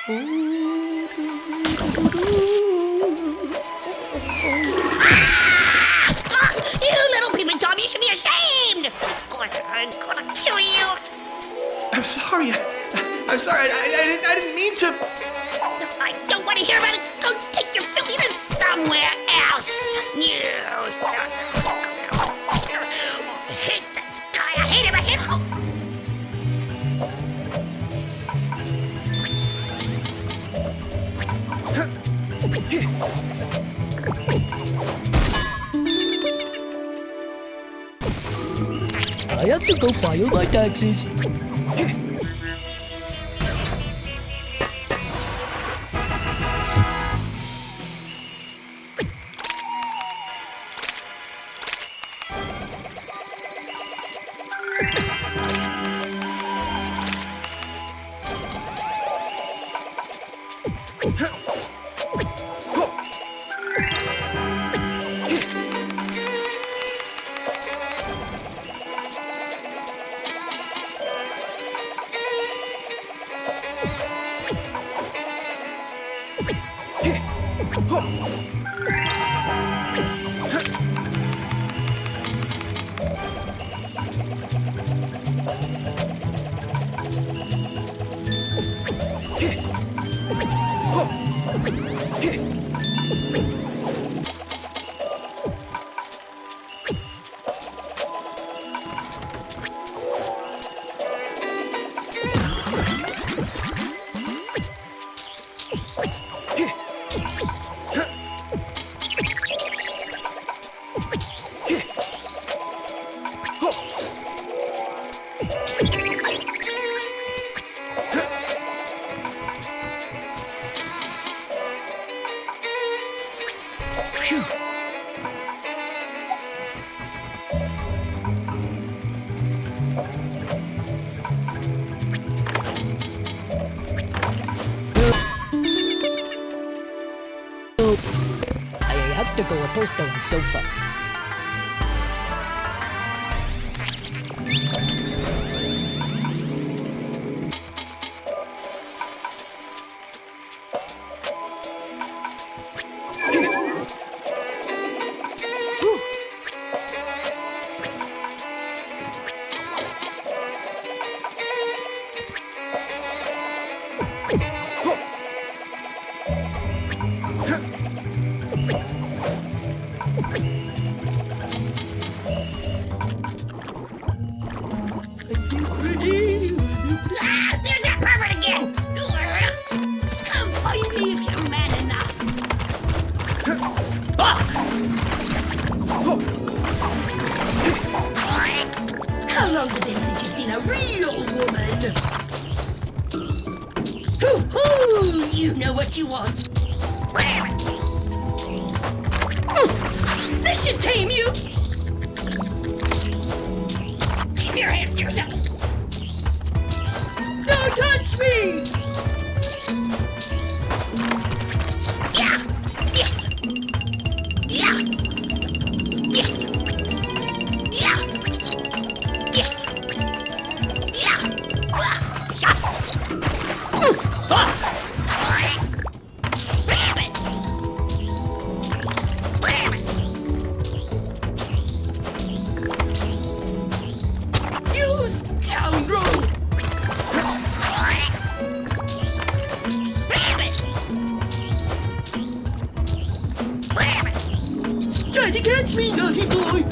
You little peeping Tom, you should be ashamed! I'm gonna kill you! I'm sorry. I'm sorry. I didn't mean to. I don't want to hear about it! Go take your filthiness somewhere else! You... I hate this guy! I hate him! I hate him! I have to go file my taxes. I have to go post on the sofa. There's that pervert again! Come find me if you're man enough! How long's it been since you've seen a real woman? Hoo-hoo! You know what you want. This should tame you! Keep your hands to yourself! Don't touch me! You scoundrel! Try to catch me, naughty boy!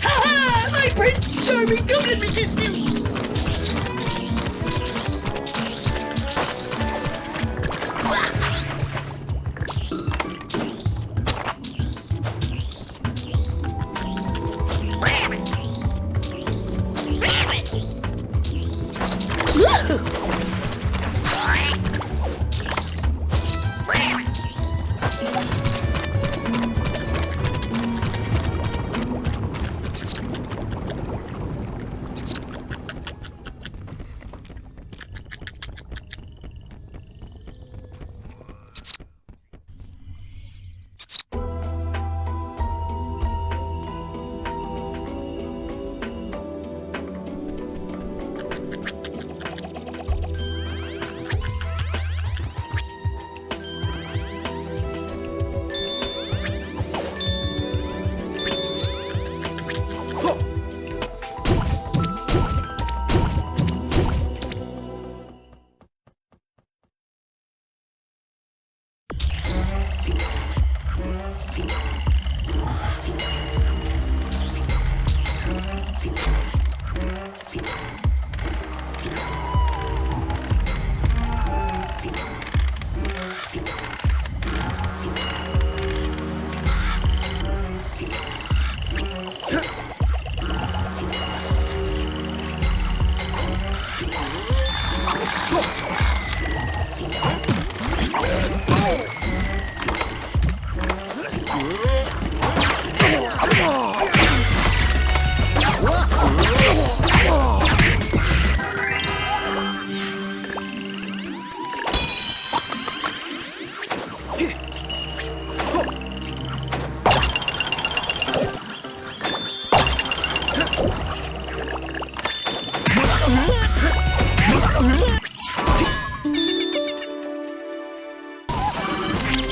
Ha! My Prince Charming, don't let me kiss you!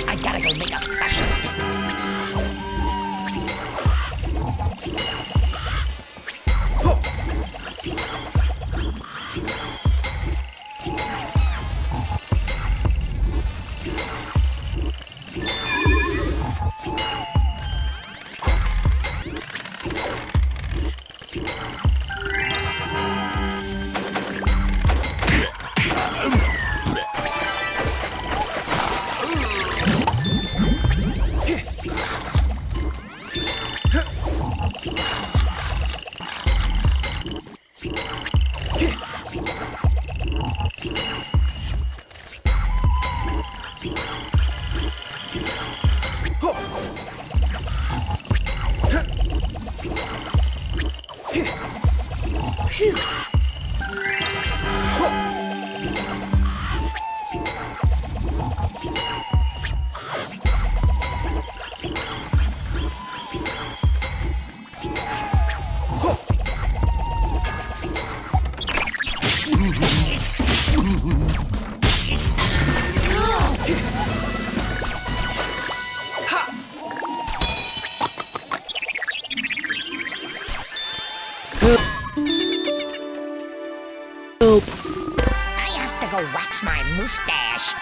I gotta go make a fashion statement. I have to go wax my mustache.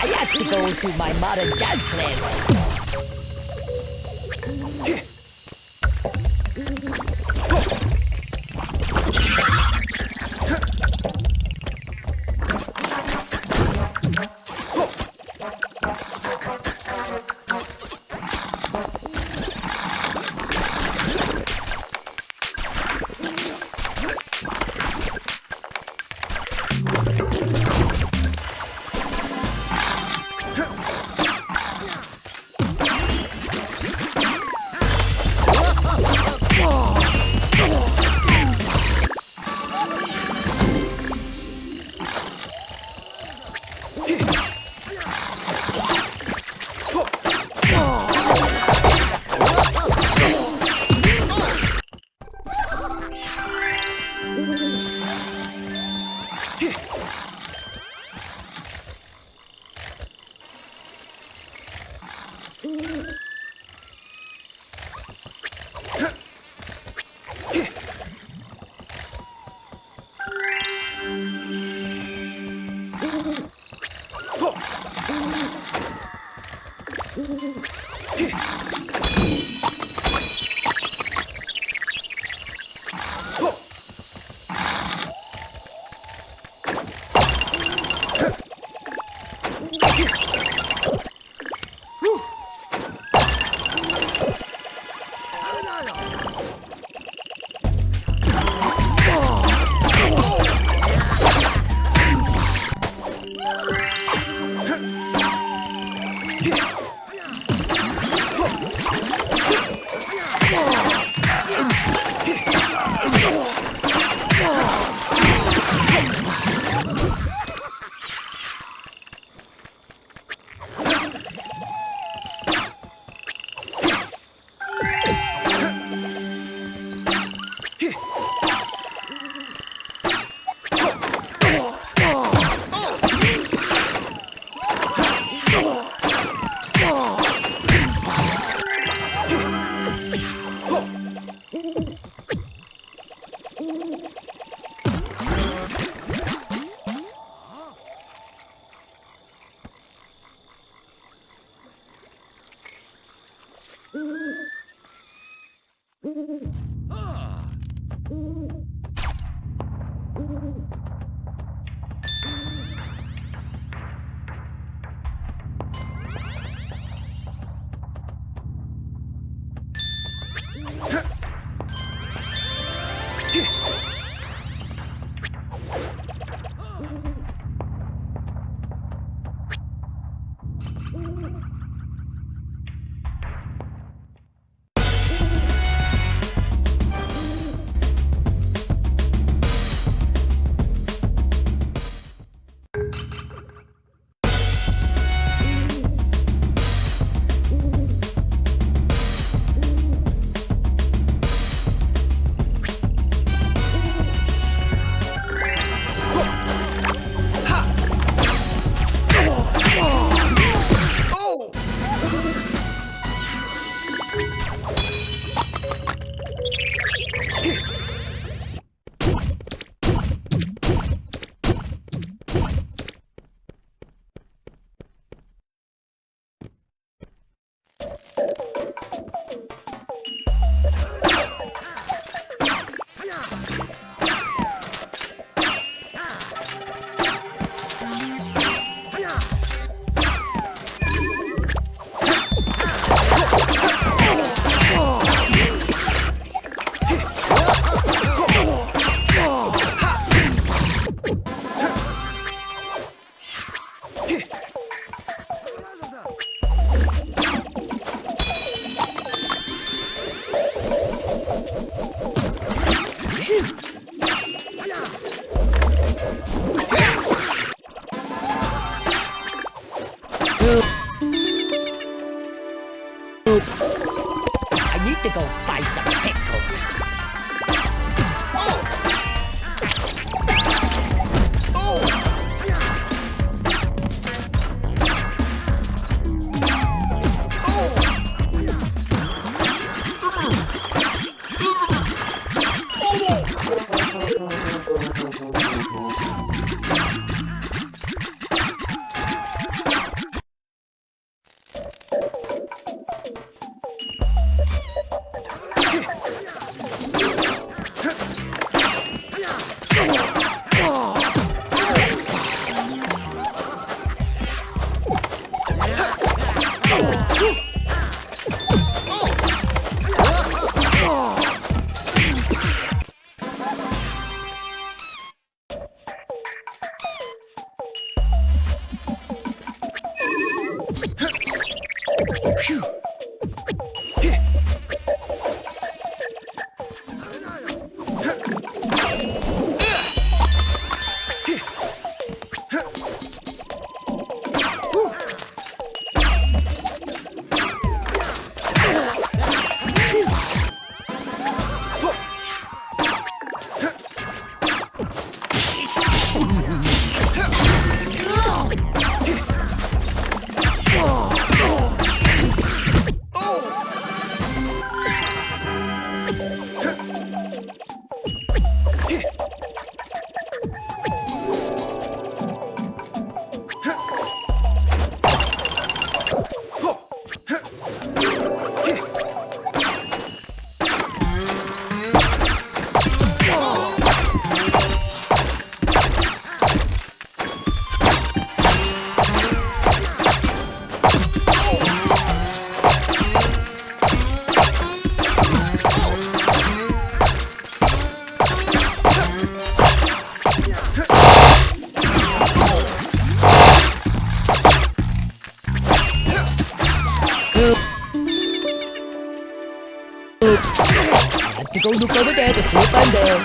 I have to go to my modern jazz class. I need to go buy some pickles. Phew. I have to go look over there to see if I'm there.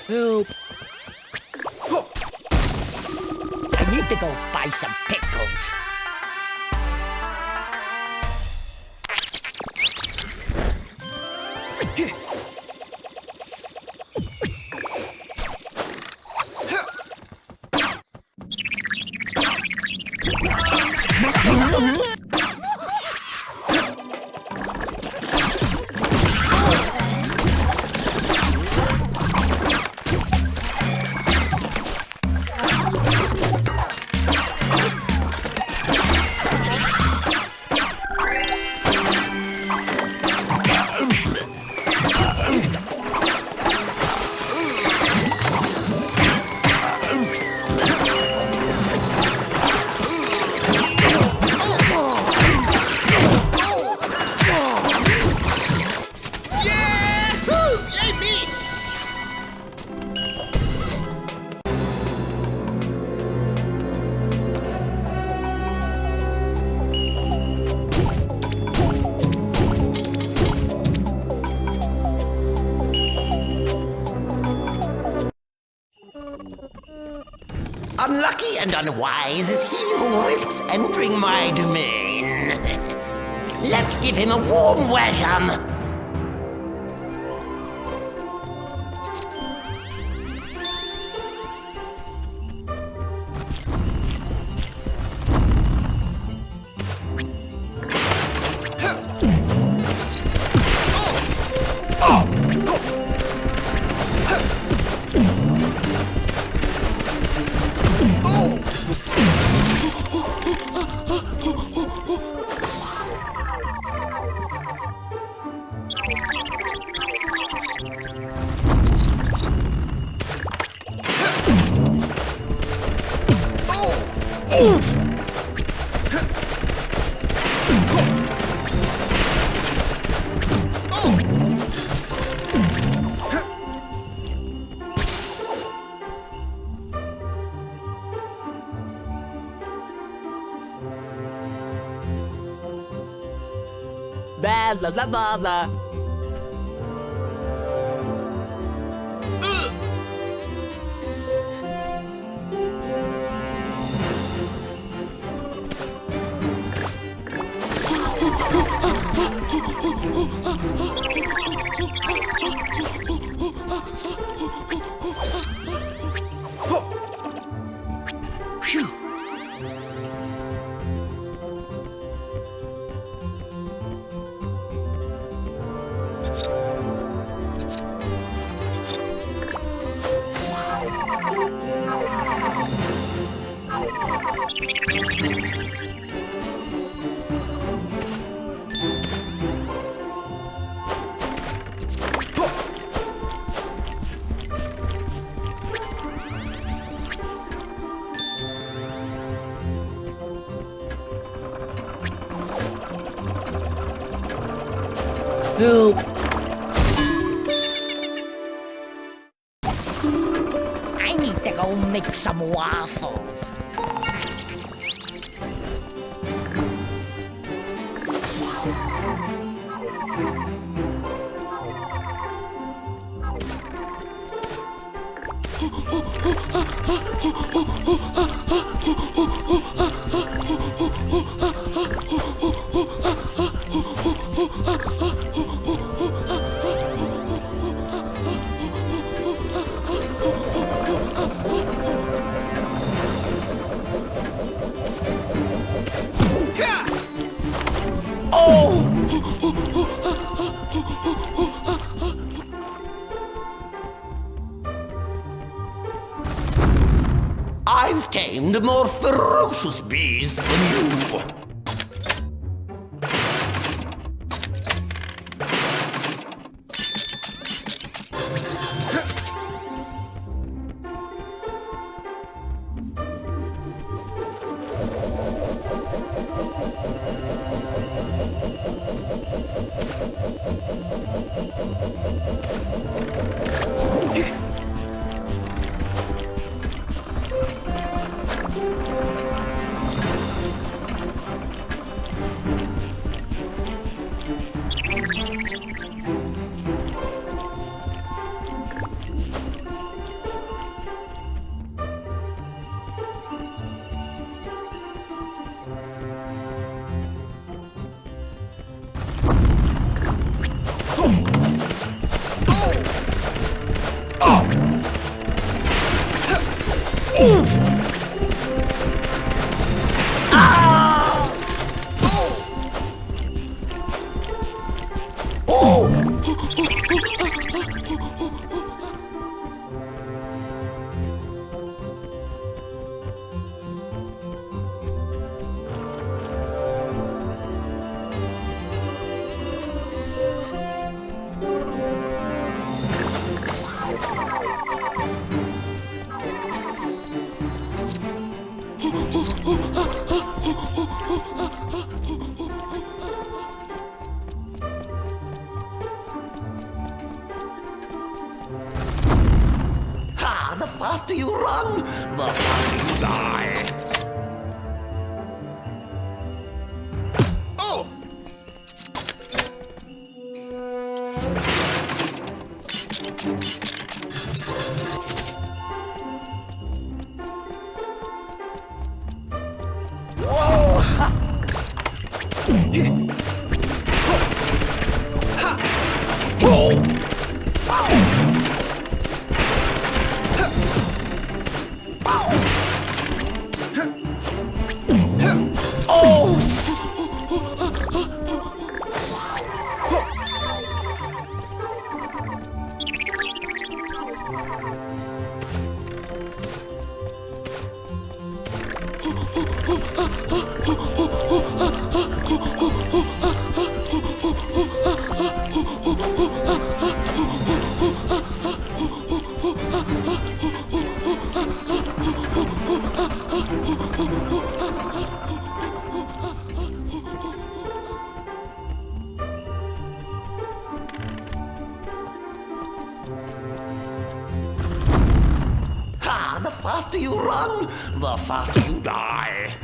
Help. I need to go buy some pickles. Unlucky and unwise is he who risks entering my domain. Let's give him a warm welcome. Blah, blah, blah, blah, blah. Phew. Help! I need to go make some waffles. I've tamed more ferocious beasts than you. Ha! The faster you run, the faster you die. Oh! Ha! The faster you run, the faster you die.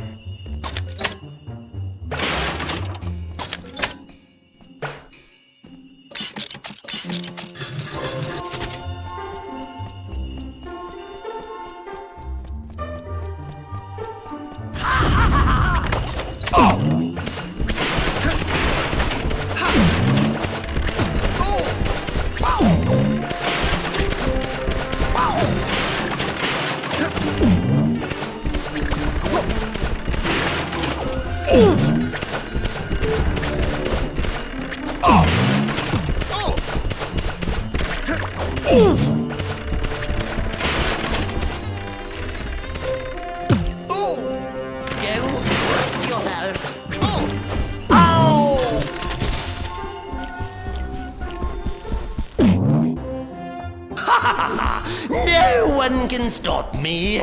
No one can stop me.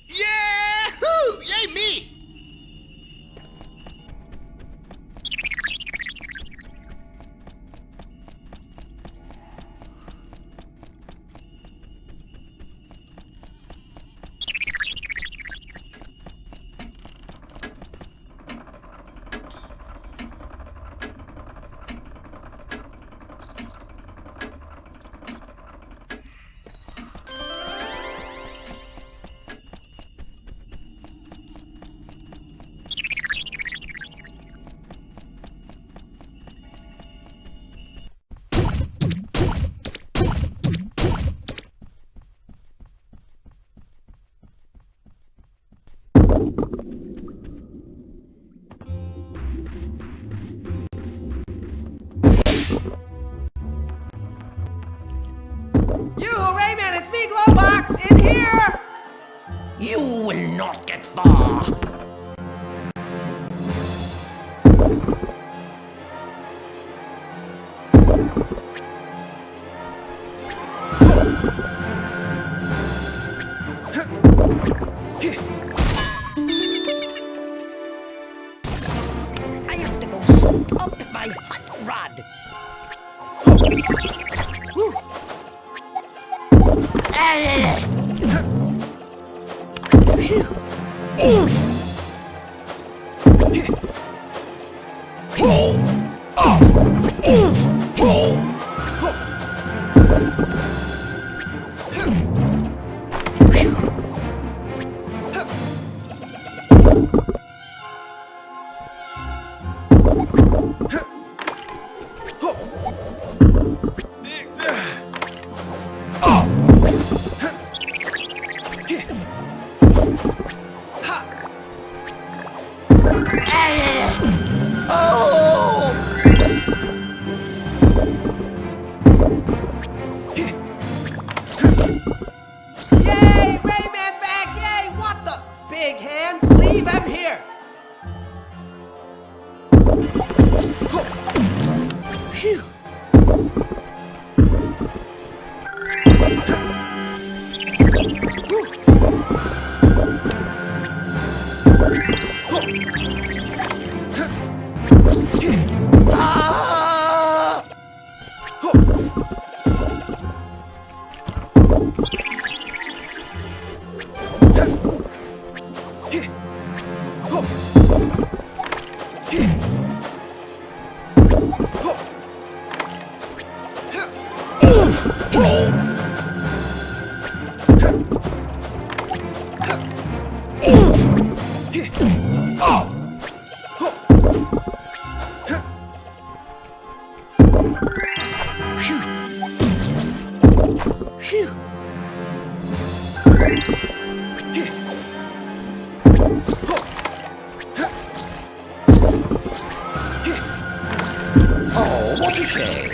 Yahoo! Yay me! bar. I have to go soak up my hot rod. Yay! Rayman's back! Yay! What the? Big hand, leave him here! Phew! Oh, what a shame.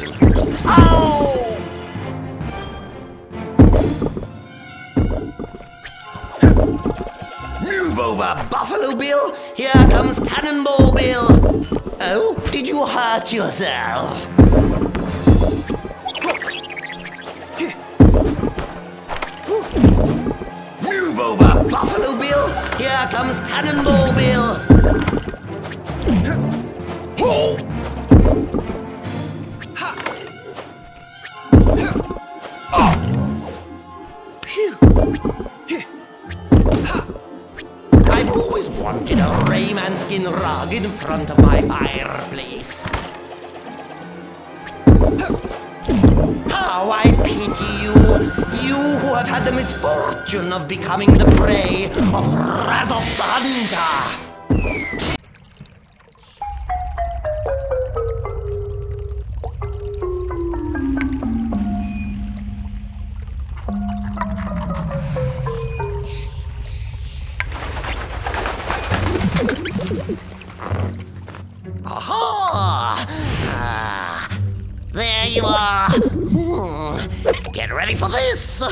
Move over, Buffalo Bill. Here comes Cannonball Bill. Oh, did you hurt yourself? Move over, Buffalo Bill. Here comes Cannonball Bill. I've always wanted a Rayman skin rug in front of my fireplace. How I pity you, you who have had the misfortune of becoming the prey of Razov the Hunter. Aha! There you are. Get ready for this. My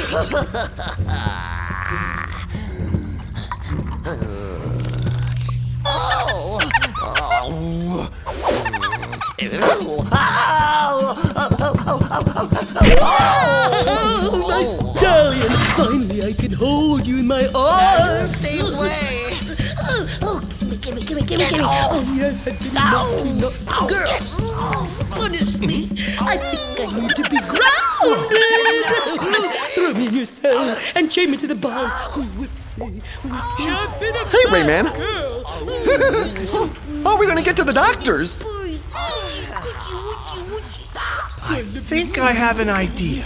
stallion! Finally, I can hold you in my arms. Stay away. Gimme. Oh yes, I did not enough. Girl, punish me. I think I need to be Grounded! Throw me in your cell and chain me to the bars. Whip me. Hey, Rayman! How are we gonna get to the doctors? I think I have an idea.